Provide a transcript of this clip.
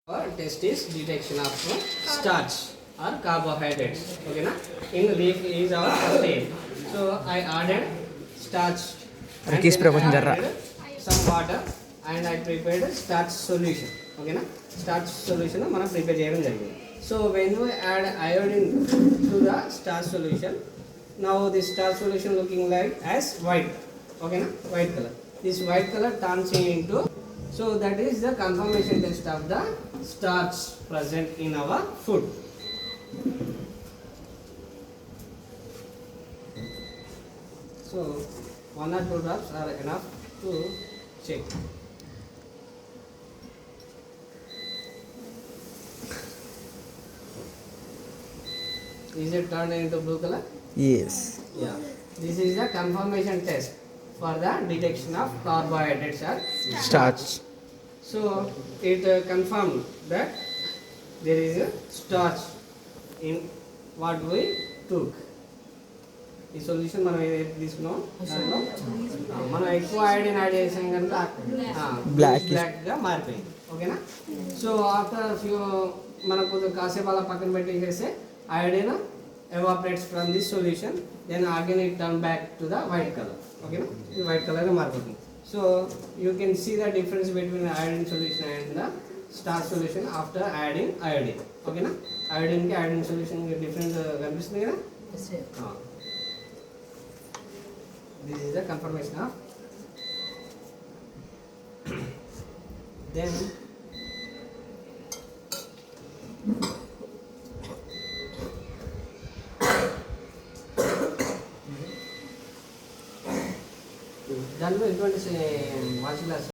Our test is detection of starch or carbohydrates. Okay, na? In this is our first aim. So I added starch and then I added some water and I prepared starch solution. Okay, na? Starch solution మనం prepare చేయడం జరిగింది. So when we add iodine to the starch solution, now the starch solution looking like as white. Okay, na? White color. This white color turns into, so that is the confirmation test of the starch present in our food. So 1 or 2 drops are enough to check. Is it turned into blue color? Yes. Yeah. This is the confirmation test for the detection of carbohydrates or Starch. So it confirmed that there is a starch in what we took. ఈ solution మనం ఏదైతే తీసుకున్నాం దాంట్లో మనం ఎక్కువ iodine add చేసాం కనుక బ్లాక్గా మారిపోయింది. ఓకేనా? సో ఆఫ్టర్ ఫ్యూ మనం కొంచెం కాసేపు అలా పక్కన పెట్టేసేస్తే iodine evaporates from this solution, then again it turn back to the white color. Okay, ఇది white color గా మారిపోతుంది. So you can see the difference between the iodine solution and the starch solution after adding iodine. Okay na? Iodine కి iodine solution కి difference కనిపిస్తుంది కదా? This is the confirmation of. Then దాంట్లో ఎటువంటి watch glass